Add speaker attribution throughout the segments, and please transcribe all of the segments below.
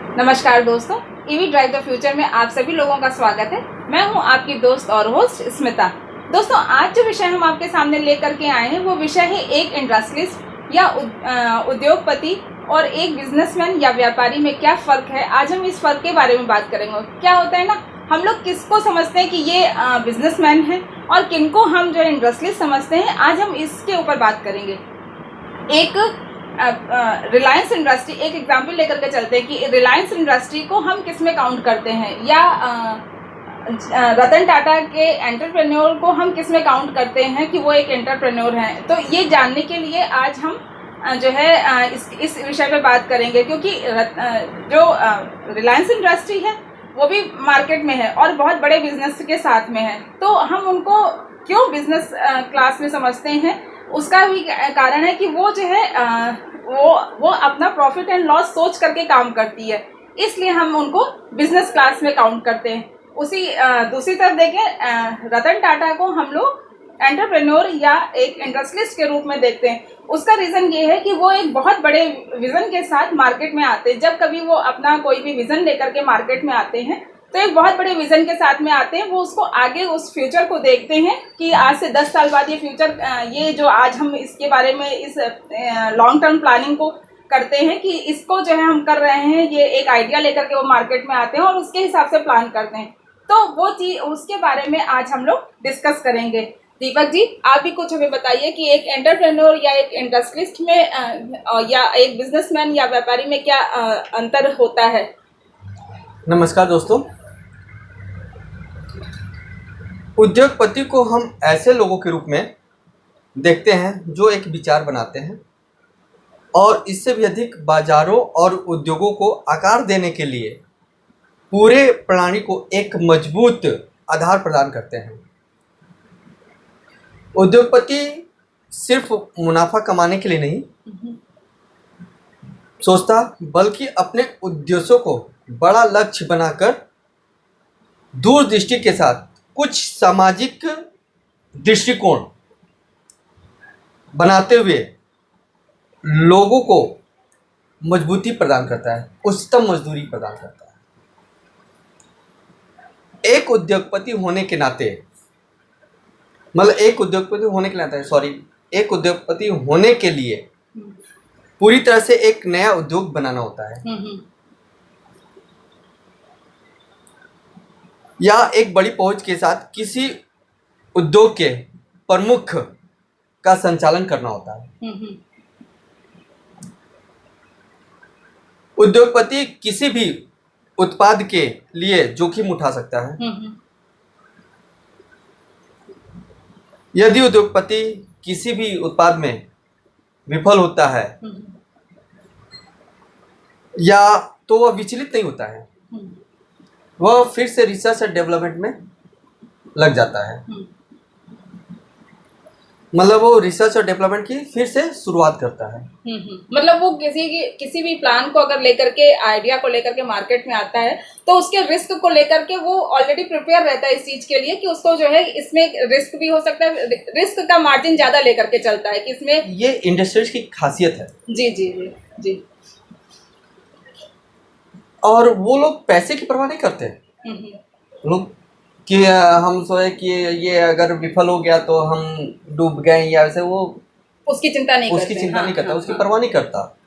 Speaker 1: नमस्कार दोस्तों, EV drive the future में आप सभी लोगों का स्वागत है। मैं हूं आपकी दोस्त और होस्ट स्मिता। दोस्तों, आज जो विषय हम आपके सामने लेकर के आए हैं वो विषय है एक इंडस्ट्रियलिस्ट या उद्योगपति और एक बिजनेसमैन या व्यापारी में क्या फ़र्क है। आज हम इस फ़र्क के बारे में बात करेंगे। क्या होता है ना, हम लोग किसको समझते हैं कि ये बिजनेसमैन है और किनको हम जो इंडस्ट्रियलिस्ट समझते हैं। आज हम इसके ऊपर बात करेंगे। एक रिलायंस इंडस्ट्री, एक एग्जांपल लेकर के चलते हैं कि रिलायंस इंडस्ट्री को हम किस में काउंट करते हैं, या रतन टाटा के एंटरप्रेन्योर को हम किस में काउंट करते हैं कि वो एक एंटरप्रेन्योर हैं। तो ये जानने के लिए आज हम जो है इस विषय पे बात करेंगे, क्योंकि जो रिलायंस इंडस्ट्री है वो भी मार्केट में है और बहुत बड़े बिजनेस के साथ में है। तो हम उनको क्यों बिजनेस क्लास में समझते हैं, उसका भी कारण है कि वो जो है वो अपना प्रॉफिट एंड लॉस सोच करके काम करती है, इसलिए हम उनको बिजनेस क्लास में काउंट करते हैं। उसी दूसरी तरफ देखें, रतन टाटा को हम लोग एंटरप्रेन्योर या एक इंडस्ट्रियलिस्ट के रूप में देखते हैं। उसका रीज़न ये है कि वो एक बहुत बड़े विज़न के साथ मार्केट में आते हैं। जब कभी वो अपना कोई भी विज़न लेकर के मार्केट में आते हैं तो एक बहुत बड़े विज़न के साथ में आते हैं। वो उसको आगे उस फ्यूचर को देखते हैं कि आज से 10 साल बाद ये फ्यूचर, ये जो आज हम इसके बारे में इस लॉन्ग टर्म प्लानिंग को करते हैं कि इसको जो है हम कर रहे हैं, ये एक आइडिया लेकर के वो मार्केट में आते हैं और उसके हिसाब से प्लान करते हैं। तो वो चीज़, उसके बारे में आज हम लोग डिस्कस करेंगे। दीपक जी, आप भी कुछ हमें बताइए कि एक एंटरप्रेन्योर या एक इंडस्ट्रियलिस्ट में या एक बिजनेसमैन या व्यापारी में क्या अंतर होता है।
Speaker 2: नमस्कार दोस्तों। उद्योगपति को हम ऐसे लोगों के रूप में देखते हैं जो एक विचार बनाते हैं और इससे भी अधिक बाजारों और उद्योगों को आकार देने के लिए पूरे प्रणाली को एक मजबूत आधार प्रदान करते हैं। उद्योगपति सिर्फ मुनाफा कमाने के लिए नहीं सोचता, बल्कि अपने उद्देश्यों को बड़ा लक्ष्य बनाकर दूरदृष्टि के साथ कुछ सामाजिक दृष्टिकोण बनाते हुए लोगों को मजबूती प्रदान करता है, उच्चतम मजदूरी प्रदान करता है। एक उद्योगपति होने के नाते एक उद्योगपति होने के लिए पूरी तरह से एक नया उद्योग बनाना होता है या एक बड़ी पहुंच के साथ किसी उद्योग के प्रमुख का संचालन करना होता है। उद्योगपति किसी भी उत्पाद के लिए जोखिम उठा सकता है। यदि उद्योगपति किसी भी उत्पाद में विफल होता है या तो वह विचलित नहीं होता है, वह फिर से रिसर्च और डेवलपमेंट में लग जाता है। वो रिसर्च और डेवलपमेंट की फिर से शुरुआत करता है।
Speaker 1: वो किसी भी प्लान को अगर लेकर के, आइडिया को लेकर के मार्केट में आता है तो उसके रिस्क को लेकर के वो ऑलरेडी प्रिपेयर रहता है इस चीज के लिए कि उसको जो है इसमें रिस्क भी हो सकता है, रिस्क का मार्जिन ज्यादा लेकर के चलता है कि इसमें। ये
Speaker 2: इंडस्ट्रीज की खासियत है।
Speaker 1: जी जी जी जी।
Speaker 2: और वो लोग पैसे की परवाह नहीं करते। लोग कि हम सोचे कि ये अगर विफल हो गया तो हम डूब गए या वैसे, वो
Speaker 1: उसकी चिंता नहीं
Speaker 2: करता, उसकी परवाह नहीं करता।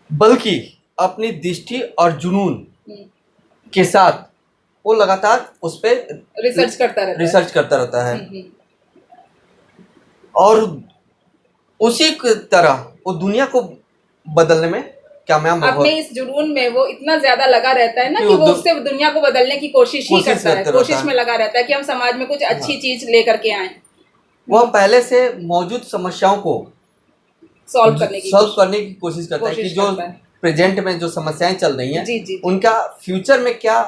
Speaker 2: बल्कि अपनी दृष्टि और जुनून के साथ वो लगातार उस पे
Speaker 1: रिसर्च
Speaker 2: करता रहता है और उसी तरह वो दुनिया को बदलने में
Speaker 1: अपने इस जुनून में वो इतना ज्यादा लगा रहता है ना कि वो उससे दुनिया को बदलने की कोशिश ही करता है, कोशिश में लगा रहता है कि हम समाज में कुछ अच्छी चीज लेकर के आए।
Speaker 2: वह पहले से मौजूद समस्याओं को
Speaker 1: सॉल्व करने की
Speaker 2: कोशिश करता है कि जो प्रेजेंट में जो समस्याएं चल रही हैं उनका फ्यूचर में क्या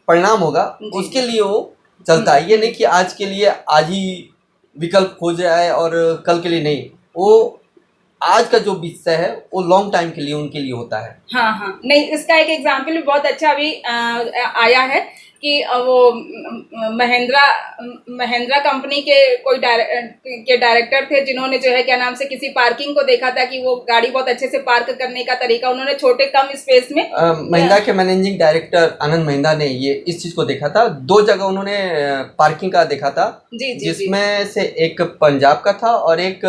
Speaker 2: परिणाम होगा, उसके लिए वो चलता है। ये नहीं कि आज के लिए आज ही विकल्प खोज जाए और कल के लिए नहीं। वो आज का जो विषय है वो लॉन्ग टाइम के लिए उनके लिए होता है।
Speaker 1: हाँ, नहीं, इसका एक एग्जाम्पल भी बहुत अच्छा अभी आया है कि वो महिंद्रा महिंद्रा कंपनी के कोई डायरेक्टर थे, जिन्होंने जो है क्या नाम से किसी पार्किंग को देखा था कि वो गाड़ी बहुत अच्छे से पार्क करने का तरीका उन्होंने छोटे कम स्पेस में
Speaker 2: महिंद्रा के मैनेजिंग डायरेक्टर आनंद महिंद्रा ने ये इस चीज को देखा था। 2 जगह उन्होंने पार्किंग का देखा था, जिसमें से एक पंजाब का था और एक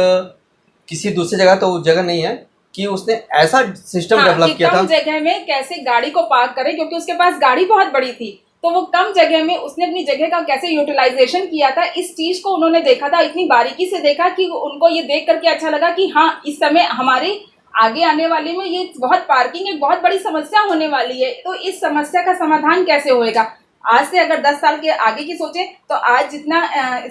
Speaker 2: किसी दूसरी जगह, तो उस जगह नहीं है कि उसने ऐसा सिस्टम डेवलप किया था
Speaker 1: कम जगह में कैसे गाड़ी को पार्क करे, क्योंकि उसके पास गाड़ी बहुत बड़ी थी, तो वो कम जगह में उसने अपनी जगह का कैसे यूटिलाइजेशन किया था, इस चीज को उन्होंने देखा था, इतनी बारीकी से देखा कि उनको ये देख करके अच्छा लगा कि हाँ, इस समय हमारे आगे आने वाले में ये बहुत पार्किंग एक बहुत बड़ी समस्या होने वाली है, तो इस समस्या का समाधान कैसे होएगा। आज से अगर 10 साल के आगे की सोचें तो आज जितना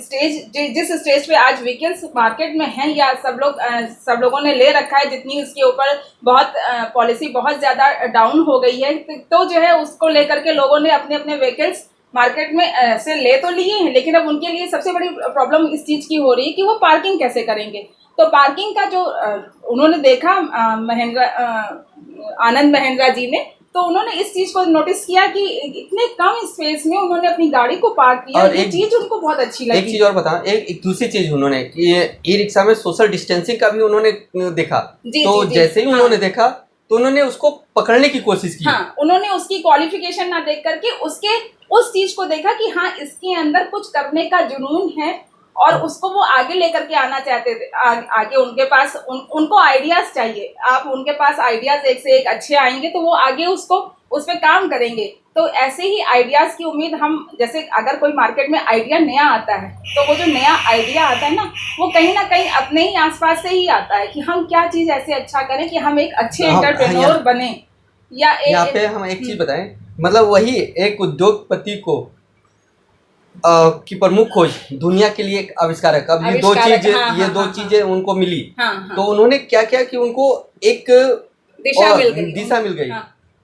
Speaker 1: जिस स्टेज पे आज व्हीकल्स मार्केट में हैं या सब लोगों ने ले रखा है, जितनी उसके ऊपर बहुत पॉलिसी बहुत ज़्यादा डाउन हो गई है, तो जो है उसको लेकर के लोगों ने अपने अपने व्हीकल्स मार्केट में से ले तो लिए हैं, लेकिन अब उनके लिए सबसे बड़ी प्रॉब्लम इस चीज़ की हो रही है कि वो पार्किंग कैसे करेंगे। तो पार्किंग का जो उन्होंने देखा आनंद महिंद्रा जी ने, तो उन्होंने इस चीज को नोटिस किया कि इतने कम स्पेस में उन्होंने अपनी गाड़ी को पार्क किया, और ये चीज उनको बहुत अच्छी लगी।
Speaker 2: एक चीज और बता, एक दूसरी चीज उन्होंने कि ई रिक्शा में सोशल डिस्टेंसिंग का भी उन्होंने देखा। तो जैसे ही उन्होंने देखा तो उन्होंने उसको पकड़ने की कोशिश की।
Speaker 1: हाँ, उन्होंने उसकी क्वालिफिकेशन ना देख करके उस चीज को देखा कि हाँ, इसके अंदर कुछ करने का जुनून है, और उसको वो आगे लेकर के आना चाहते थे। आगे उनके पास उनको आइडियाज चाहिए। आप उनके पास आइडियाज एक से एक अच्छे आएंगे तो वो आगे उस पर काम करेंगे। तो ऐसे ही आइडियाज की उम्मीद हम, जैसे अगर कोई मार्केट में आइडिया नया आता है तो वो जो नया आइडिया आता है ना, वो कहीं ना कहीं अपने ही आसपास से ही आता है कि हम क्या चीज़ ऐसे अच्छा करें कि हम एक अच्छे एंटरप्रेन्योर बने। या
Speaker 2: यहाँ पे हम एक चीज़ बताएं, मतलब वही एक उद्योगपति को की प्रमुख खोज दुनिया के लिए एक आविष्कारक। अब ये दो चीजें उनको मिली। तो उन्होंने क्या किया कि उनको एक दिशा मिल गई।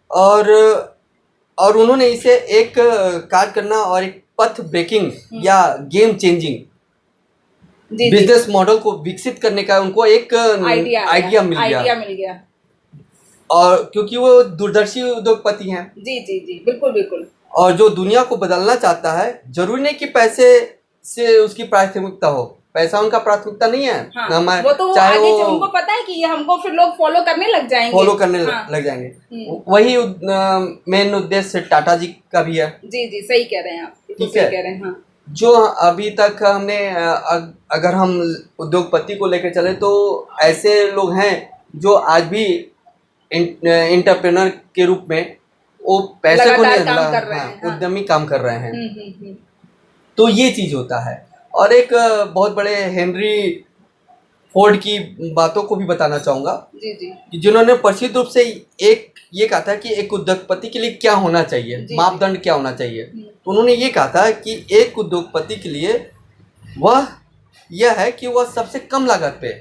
Speaker 2: और उन्होंने इसे एक कार्य करना और एक पथ ब्रेकिंग या गेम चेंजिंग बिजनेस मॉडल को विकसित करने का उनको एक आइडिया मिल गया। और क्योंकि वो दूरदर्शी उद्योगपति हैं।
Speaker 1: जी बिल्कुल बिल्कुल।
Speaker 2: और जो दुनिया को बदलना चाहता है, जरूरी नहीं कि पैसे से उसकी प्राथमिकता हो, पैसा उनका प्राथमिकता नहीं है।
Speaker 1: हाँ, वो तो चाहे आगे वो उनको पता है कि ये हमको फिर लोग फॉलो करने लग जाएंगे।
Speaker 2: लग जाएंगे। वही मेन उद्देश्य टाटा जी का भी है।
Speaker 1: जी सही कह रहे हैं आप, ठीक है, कह रहे हैं। हाँ।
Speaker 2: जो अभी तक हमने अगर हम उद्योगपति को लेकर चले तो ऐसे लोग हैं जो आज भी एंटरप्रेन्योर के रूप में वो पैसे को नहीं, उद्यमी काम कर रहे हैं। तो ये चीज होता है। और एक बहुत बड़े हेनरी फोर्ड की बातों को भी बताना चाहूंगा, जिन्होंने प्रसिद्ध रूप से ये कहा था कि एक उद्योगपति के लिए क्या होना चाहिए, मापदंड क्या होना चाहिए। तो उन्होंने ये कहा था कि एक उद्योगपति के लिए वह यह है कि वह सबसे कम लागत पे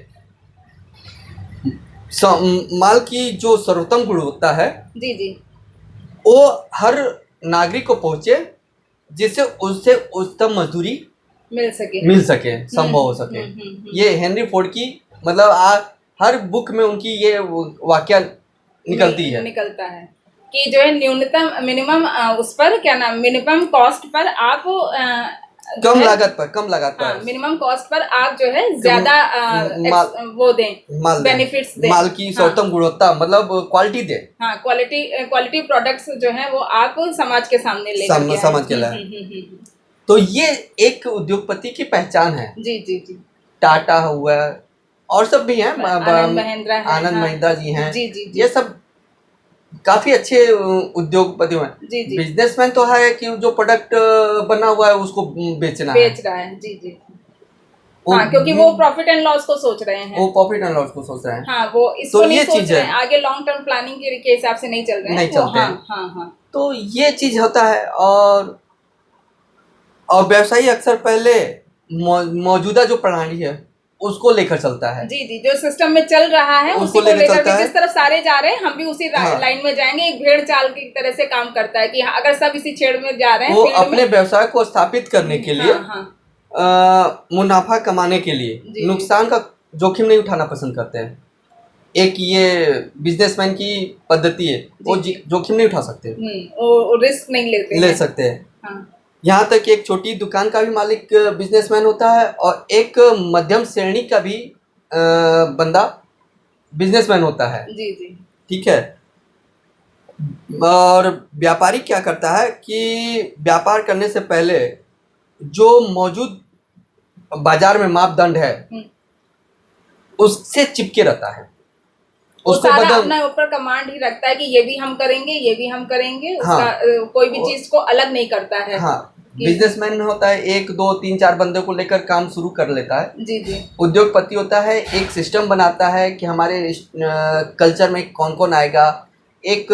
Speaker 2: माल की जो सर्वोत्तम गुणवत्ता है वो हर नागरिक को पहुंचे, जिससे उससे उत्तम मजदूरी मिल सके संभव हो सके। ये हेनरी फोर्ड की मतलब हर बुक में उनकी ये वाक्य
Speaker 1: निकलता है कि जो है न्यूनतम मिनिमम उस पर क्या नाम मिनिमम कॉस्ट पर आप
Speaker 2: कम लागत पर
Speaker 1: मिनिमम कॉस्ट पर आप जो है ज्यादा वो दें, बेनिफिट्स दें,
Speaker 2: माल की सर्वोत्तम गुणवत्ता मतलब क्वालिटी दे।
Speaker 1: हाँ, क्वालिटी प्रोडक्ट्स जो हैं वो आप समाज के सामने ले
Speaker 2: समाज के लिए। तो ये एक उद्योगपति की पहचान है।
Speaker 1: जी।
Speaker 2: टाटा हुआ और सब भी हैं,
Speaker 1: आनंद
Speaker 2: महिंद्रा जी हैं। ये सब काफी अच्छे उद्योगपति हैं। बिजनेसमैन तो है कि जो प्रोडक्ट बना हुआ है उसको बेच रहा
Speaker 1: है। जी। हाँ, क्योंकि वो प्रॉफिट एंड लॉस को सोच रहे हैं। हाँ, वो इसको तो नहीं सोच रहे हैं, आगे लॉन्ग टर्म प्लानिंग के हिसाब से नहीं चल रहे हैं। हाँ। तो
Speaker 2: ये चीज होता है। और व्यवसायी अक्सर पहले मौजूदा जो प्रणाली है उसको लेकर चलता है।
Speaker 1: जी, जो सिस्टम में चल रहा है उसको लेकर के जिस तरफ सारे जा रहे हैं हम भी उसी लाइन में जाएंगे। एक भेड़ चाल की तरह से काम करता है कि अगर सब इसी छेड़ में जा रहे हैं,
Speaker 2: वो अपने व्यवसाय को स्थापित करने के लिए, मुनाफा कमाने के लिए नुकसान का जोखिम नहीं उठाना पसंद करते हैं। एक ये बिजनेसमैन की पद्धति है, वो जोखिम नहीं उठा सकते,
Speaker 1: रिस्क नहीं ले सकते हैं। हाँ
Speaker 2: यहाँ तक कि एक छोटी दुकान का भी मालिक बिजनेसमैन होता है और एक मध्यम श्रेणी का भी बंदा बिजनेसमैन होता है।
Speaker 1: जी जी।
Speaker 2: ठीक है। और व्यापारी क्या करता है कि व्यापार करने से पहले जो मौजूद बाजार में मापदंड है उससे चिपके रहता है,
Speaker 1: वो
Speaker 2: उसको
Speaker 1: सारा
Speaker 2: बदल
Speaker 1: अपने ऊपर कमांड ही रखता है कि ये भी हम करेंगे, ये भी हम करेंगे।
Speaker 2: हाँ,
Speaker 1: उसका कोई भी चीज को अलग नहीं करता है।
Speaker 2: हाँ, बिजनेसमैन होता है एक दो तीन चार बंदे को लेकर काम शुरू कर लेता है।
Speaker 1: जी जी।
Speaker 2: उद्योगपति होता है एक सिस्टम बनाता है कि हमारे कल्चर में कौन कौन आएगा, एक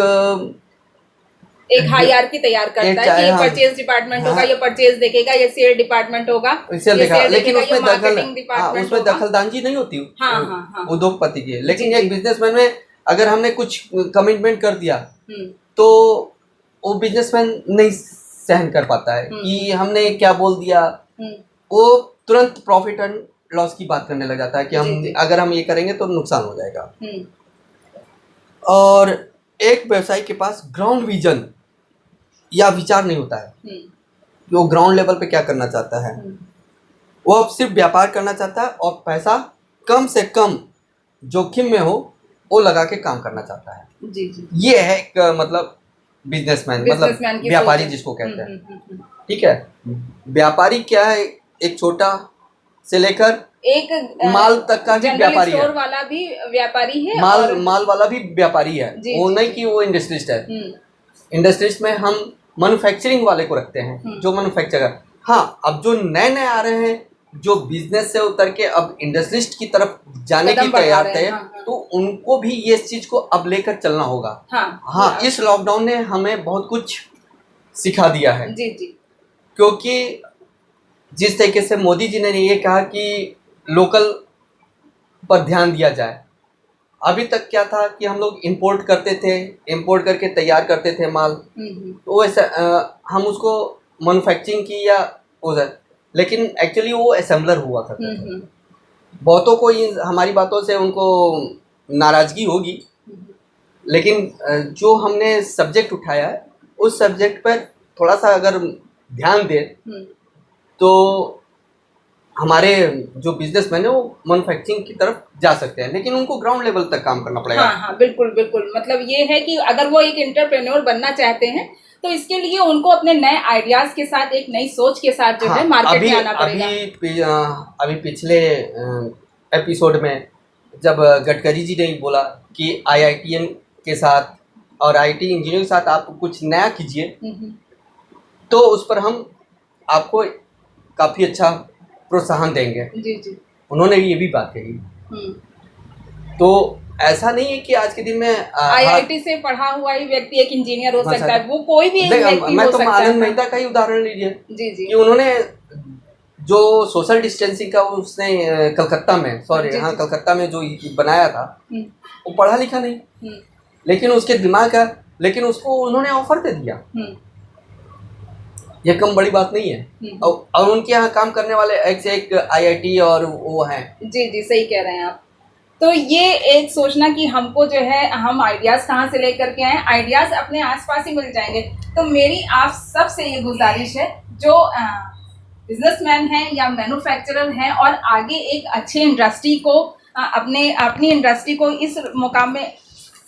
Speaker 1: हायरार्की तैयार करता है कि ये परचेज डिपार्टमेंट होगा, ये परचेज देखेगा, ये सेल डिपार्टमेंट होगा,
Speaker 2: सेल देखेगा, लेकिन
Speaker 1: ये
Speaker 2: उसमें
Speaker 1: मार्केटिंग डिपार्टमेंट
Speaker 2: उसमें
Speaker 1: होगा।
Speaker 2: दखलंदाजी नहीं होती
Speaker 1: हाँ।
Speaker 2: उद्योगपति की। लेकिन
Speaker 1: जी,
Speaker 2: एक
Speaker 1: जी।
Speaker 2: बिजनेसमैन में अगर हमने कुछ कमिटमेंट कर दिया तो वो बिजनेसमैन नहीं सहन कर पाता है कि हमने क्या बोल दिया। वो तुरंत प्रॉफिट एंड लॉस की बात करने लग जाता है कि हम अगर हम ये करेंगे तो नुकसान हो जाएगा। और एक व्यवसायी के पास ग्राउंड विजन या विचार नहीं होता है कि वो ग्राउंड लेवल पे क्या करना चाहता है। वो अब सिर्फ व्यापार करना चाहता है और पैसा कम से कम जोखिम में हो वो लगा के काम करना चाहता है।
Speaker 1: जी जी।
Speaker 2: ये है एक मतलब बिजनेसमैन मतलब व्यापारी जिसको कहते हैं। ठीक है। व्यापारी क्या है, एक छोटा से लेकर एक माल तक का भी व्यापारी है,
Speaker 1: वाला भी व्यापारी है,
Speaker 2: माल वाला भी व्यापारी है। वो नहीं कि वो इंडस्ट्रिस्ट है। इंडस्ट्रीज में हम मैन्युफैक्चरिंग वाले को रखते हैं जो मैन्युफैक्चरर। हाँ, अब जो नए नए आ रहे हैं जो बिजनेस से उतर के अब इंडस्ट्रिस्ट की तरफ जाने की तैयार थे, तो उनको भी ये चीज को अब लेकर चलना होगा। हाँ, इस लॉकडाउन ने हमें बहुत कुछ सिखा दिया है।
Speaker 1: जी जी।
Speaker 2: क्योंकि जिस तरीके से मोदी जी ने ये कहा कि लोकल पर ध्यान दिया जाए, अभी तक क्या था कि हम लोग इंपोर्ट करते थे, इंपोर्ट करके तैयार करते थे माल, तो वैसे हम उसको मैन्युफैक्चरिंग की या उधर, लेकिन एक्चुअली वो असेंबलर हुआ करते थे। बहुतों को हमारी बातों से उनको नाराज़गी होगी, लेकिन जो हमने सब्जेक्ट उठाया है उस सब्जेक्ट पर थोड़ा सा अगर ध्यान दें तो हमारे जो बिजनेसमैन है वो मैन्युफैक्चरिंग की तरफ जा सकते हैं, लेकिन उनको ग्राउंड लेवल तक काम करना पड़ेगा।
Speaker 1: हाँ, बिल्कुल बिल्कुल। मतलब ये है कि अगर वो एक एंटरप्रेन्योर बनना चाहते हैं तो इसके लिए उनको अपने नए आइडियाज के साथ, एक नई सोच के साथ जो है मार्केट में आना पड़ेगा।
Speaker 2: अभी पिछले एपिसोड में जब गडकरी जी ने बोला कि IITian के साथ और IT इंजीनियर के साथ आप कुछ नया कीजिए, तो उस पर हम आपको काफ़ी अच्छा प्रोत्साहन देंगे।
Speaker 1: जी जी।
Speaker 2: उन्होंने ये भी बात कही। तो ऐसा नहीं है कि आज के दिन में
Speaker 1: IIT से पढ़ा हुआ ही व्यक्ति एक इंजीनियर हो सकता है, वो कोई भी एक व्यक्ति
Speaker 2: मैं
Speaker 1: हो
Speaker 2: तो
Speaker 1: सकता है।
Speaker 2: आनंद मेहता का ही उदाहरण लीजिए।
Speaker 1: जी जी।
Speaker 2: कि उन्होंने जो सोशल डिस्टेंसिंग का उसने कलकत्ता में कलकत्ता में जो बनाया था, वो पढ़ा लिखा नहीं, लेकिन उसके दिमाग का, लेकिन उसको उन्होंने ऑफर दे दिया। ये कम बड़ी बात नहीं है। और उनके यहाँ काम करने वाले एक से एक IIT और वो हैं।
Speaker 1: जी जी, सही कह रहे हैं आप। तो ये एक सोचना कि हमको जो है हम आइडियाज़ कहाँ से लेकर के आए, आइडियाज़ अपने आसपास ही मिल जाएंगे। तो मेरी आप सबसे ये गुजारिश है जो बिजनेसमैन हैं या मैन्युफैक्चरर हैं और आगे एक अच्छे इंडस्ट्री को अपनी इंडस्ट्री को इस मुकाम में,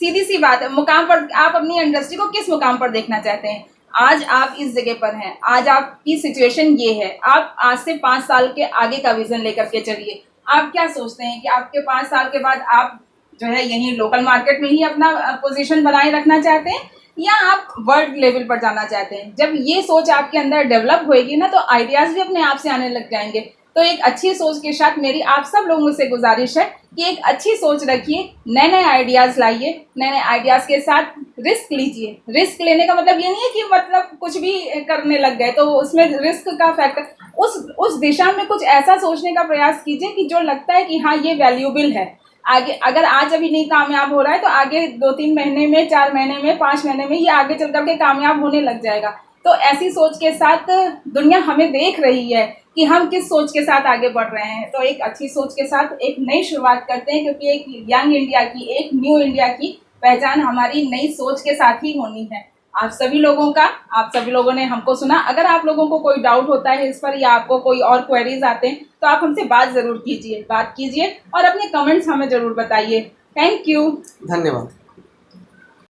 Speaker 1: सीधी सी बात है, मुकाम पर आप अपनी इंडस्ट्री को किस मुकाम पर देखना चाहते हैं। आज आप इस जगह पर हैं, आज आपकी सिचुएशन ये है, आप आज से 5 साल के आगे का विजन लेकर के चलिए। आप क्या सोचते हैं कि आपके 5 साल के बाद आप जो है यहीं लोकल मार्केट में ही अपना पोजीशन बनाए रखना चाहते हैं या आप वर्ल्ड लेवल पर जाना चाहते हैं। जब ये सोच आपके अंदर डेवलप होएगी ना, तो आइडियाज़ भी अपने आप से आने लग जाएंगे। तो एक अच्छी सोच के साथ मेरी आप सब लोगों से गुजारिश है कि एक अच्छी सोच रखिए, नए नए आइडियाज़ लाइए, नए नए आइडियाज़ के साथ रिस्क लीजिए। रिस्क लेने का मतलब ये नहीं है कि मतलब कुछ भी करने लग गए, तो उसमें रिस्क का फैक्टर उस दिशा में कुछ ऐसा सोचने का प्रयास कीजिए कि जो लगता है कि हाँ ये वैल्यूबल है। आगे अगर आज अभी नहीं कामयाब हो रहा है तो आगे 2-3 महीने में, 4 महीने में, 5 महीने में ये आगे चल करके कामयाब होने लग जाएगा। तो ऐसी सोच के साथ दुनिया हमें देख रही है कि हम किस सोच के साथ आगे बढ़ रहे हैं। तो एक अच्छी सोच के साथ एक नई शुरुआत करते हैं, क्योंकि एक यंग इंडिया की, एक न्यू इंडिया की पहचान हमारी नई सोच के साथ ही होनी है। आप सभी लोगों ने हमको सुना। अगर आप लोगों को कोई डाउट होता है इस पर या आपको कोई और क्वेरीज आते हैं तो आप हमसे बात कीजिए और अपने कमेंट्स हमें ज़रूर बताइए। Thank you.
Speaker 2: धन्यवाद।